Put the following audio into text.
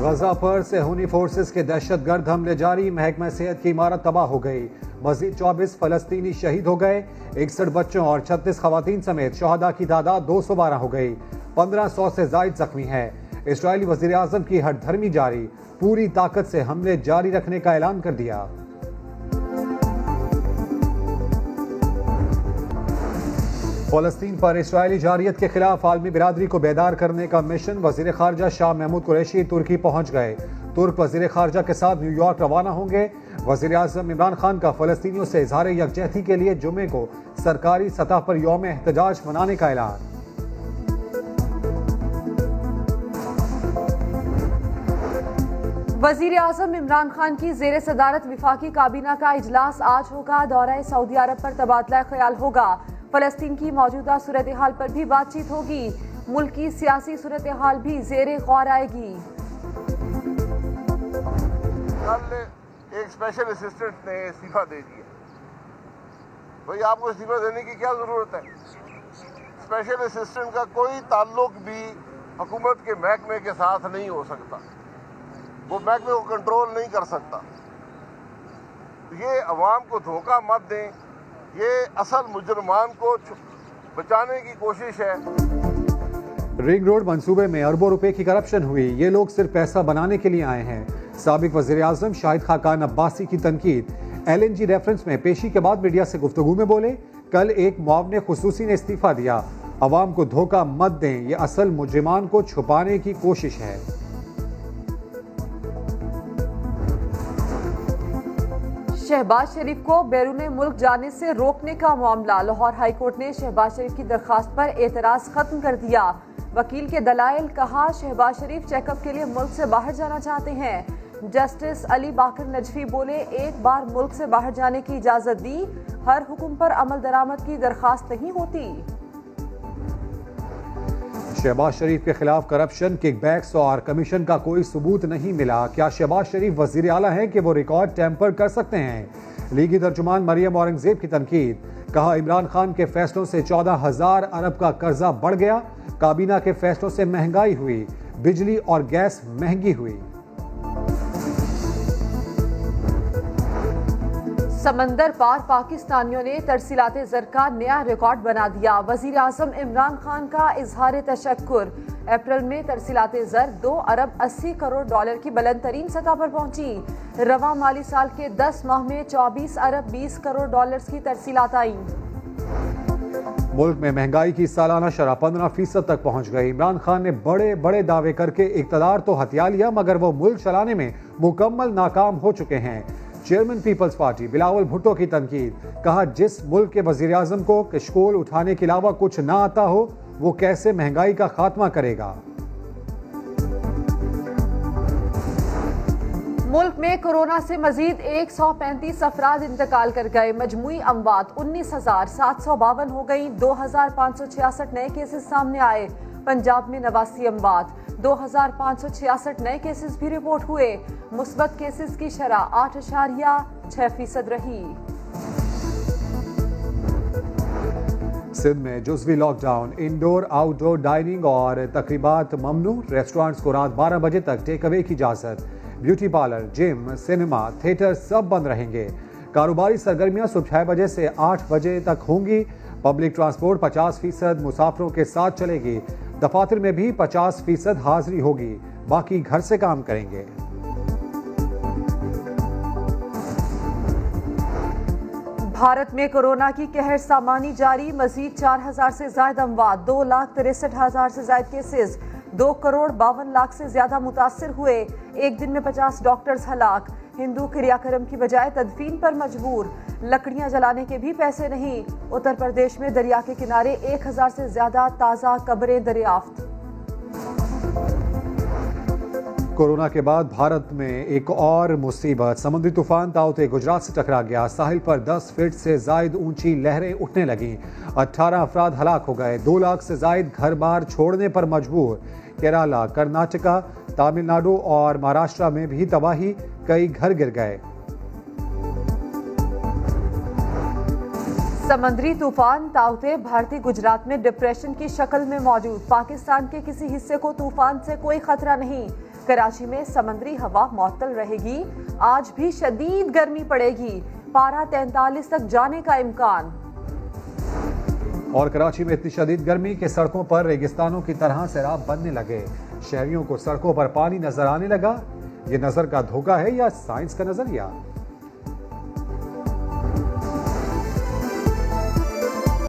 गजा पर सेहूनी फोर्सेस के दहशतगर्द हमले जारी, महकमा सेहत की इमारत तबाह हो गई। मजीद 24 फलस्तीनी शहीद हो गए। 61 बच्चों और 36 खवातीन समेत शहदा की तादाद 212 हो गई। 1500 से जायद जख्मी है। इस्राएली वजीर आजम की हठधर्मी जारी, पूरी ताकत से हमले जारी रखने का ऐलान कर दिया। फलस्तीन पर इस्राएली जारियत के खिलाफ आलमी बिरादरी को बेदार करने का मिशन, वजीर खारजा शाह महमूद कुरैशी तुर्की पहुंच गए। तुर्क वजीर खारजा के साथ न्यूयॉर्क रवाना होंगे। वजीर आजम इमरान खान का फलस्तीनियों से इजहार यकजहती के लिए जुम्मे को सरकारी सतह पर यौम एहतजाज मनाने का ऐलान। वजीर आजम इमरान खान की जेर सदारत विफाकी काबीना का इजलास आज होगा। दौरा सऊदी अरब पर तबादला ख्याल होगा। फलस्तीन की मौजूदा सूरत हाल पर भी बातचीत होगी। मुल्क की सियासी सूरत हाल भी जेर गौर आएगी। कल एक स्पेशल असिस्टेंट ने इस्तीफा दे दिया। भाई आपको इस्तीफा देने की क्या जरूरत है? स्पेशल असिस्टेंट का कोई ताल्लुक भी हुकूमत के महकमे के साथ नहीं हो सकता। वो महकमे को कंट्रोल नहीं कर सकता। ये अवाम को धोखा मत दें, ये असल मुजरमान को बचाने की कोशिश है। रिंग रोड मंसूबे में अरबों रुपए की करप्शन हुई। ये लोग सिर्फ पैसा बनाने के लिए आए हैं। साबिक वजीर आजम शाहिद खाकान अब्बासी की तनकीद। LNG रेफरेंस में पेशी के बाद मीडिया से गुफ्तगू में बोले, कल एक मुआवने खुसूसी ने इस्तीफा दिया। अवाम को धोखा मत दें, ये असल मुजरिमान को छुपाने की कोशिश है। शहबाज शरीफ को बैरून मुल्क जाने से रोकने का मामला, लाहौर हाई कोर्ट ने शहबाज शरीफ की दरखास्त पर एतराज खत्म कर दिया। वकील के दलाइल, कहा शहबाज शरीफ चेकअप के लिए मुल्क से बाहर जाना चाहते हैं। जस्टिस अली बाकर नजफी बोले, एक बार मुल्क से बाहर जाने की इजाजत दी, हर हुक्म पर अमल दरामद की दरखास्त नहीं होती। शहबाज शरीफ के खिलाफ करप्शन, किकबैक्स और कमीशन का कोई सबूत नहीं मिला। क्या शहबाज शरीफ वजीर आला हैं कि वो रिकॉर्ड टेम्पर कर सकते हैं? लीगी तर्जुमान मरियम औरंगजेब की तनकीद, कहा इमरान खान के फैसलों से 14,000 अरब का कर्जा बढ़ गया। काबीना के फैसलों से महंगाई हुई, बिजली और गैस महंगी हुई। समंदर पार पाकिस्तानियों ने तरसीलाते ज़र का नया रिकॉर्ड बना दिया। वजीर आजम इमरान खान का इजहार तशक्कुर। अप्रैल में तरसीलाते ज़र 2 अरब 80 करोड़ डॉलर की बुलंद तरीन सतह पर पहुंची। रवा माली साल के 10 माह में 24 अरब 20 करोड़ डॉलर की तरसीलात आई। मुल्क में महंगाई की सालाना शरह 15% तक पहुंच गई। इमरान खान ने बड़े बड़े दावे करके इक़्तिदार तो हथिया लिया, मगर वो मुल्क चलाने में मुकम्मल नाकाम हो चुके हैं। चेयरमैन पीपल्स पार्टी बिलावल भुट्टो की तनकीद, कहा जिस मुल्क के वजीर आजम को कशकोल उठाने के अलावा कुछ ना आता हो, वो कैसे महंगाई का खात्मा करेगा। मुल्क में कोरोना से मजीद 135 अफराद इंतकाल कर गए। मजमुई अमवात 19,752 हो गई। 2,566 नए केसेस सामने आए। पंजाब में 89 अमवात, 2,566 नए केसेस भी रिपोर्ट हुए। मुस्बत केसेस की शरह 8.6% रही। सिंध में जुज़वी लॉकडाउन, इंडोर आउटडोर डाइनिंग और तकरीबात ममनू। रेस्टोरेंट्स को रात 12 बजे तक टेक अवे की इजाजत। Beauty parlour, gym, cinema, theatre सब बंद रहेंगे। कारोबारी सरगर्मियां सुबह 6 बजे से 8 बजे तक होंगी। पब्लिक ट्रांसपोर्ट 50% मुसाफिरों के साथ चलेगी। दफातर में भी 50% हाजिरी होगी, बाकी घर से काम करेंगे। भारत में कोरोना की कहर सामानी जारी। मजीद 4,000 से ज्यादा अमवात, 2,63,000 से ज्यादा केसेस, 2,52,00,000 से ज्यादा मुतासिर हुए। एक दिन में 50 डॉक्टर्स हलाक। हिंदू क्रियाक्रम की बजाय तदफीन पर मजबूर। लकड़ियां जलाने के भी पैसे नहीं। उत्तर प्रदेश में दरिया के किनारे 1,000 से ज्यादा ताज़ा कब्रें दरियाफ्त। कोरोना के बाद भारत में एक और मुसीबत। समुद्री तूफान ताउते गुजरात से टकरा गया। साहिल पर 10 फीट से जायद ऊंची लहरें उठने लगीं। 18 अफराद हलाक हो गए। 2 लाख से जायद घर बार छोड़ने पर मजबूर। केरला, कर्नाटका, तमिलनाडु और महाराष्ट्र में भी तबाही, कई घर गिर गए। समंदरी तूफान ताउते भारतीय गुजरात में डिप्रेशन की शक्ल में मौजूद। पाकिस्तान के किसी हिस्से को तूफान से कोई खतरा नहीं। कराची में समंदरी हवा मुअत्तल रहेगी। आज भी शदीद गर्मी पड़ेगी। पारा 43 तक जाने का इम्कान। और कराची में इतनी शदीद गर्मी कि सड़कों पर रेगिस्तानों की तरह सैलाब बनने लगे। शहरियों को सड़कों पर पानी नजर आने लगा। ये नजर का धोखा है या साइंस का नजरिया?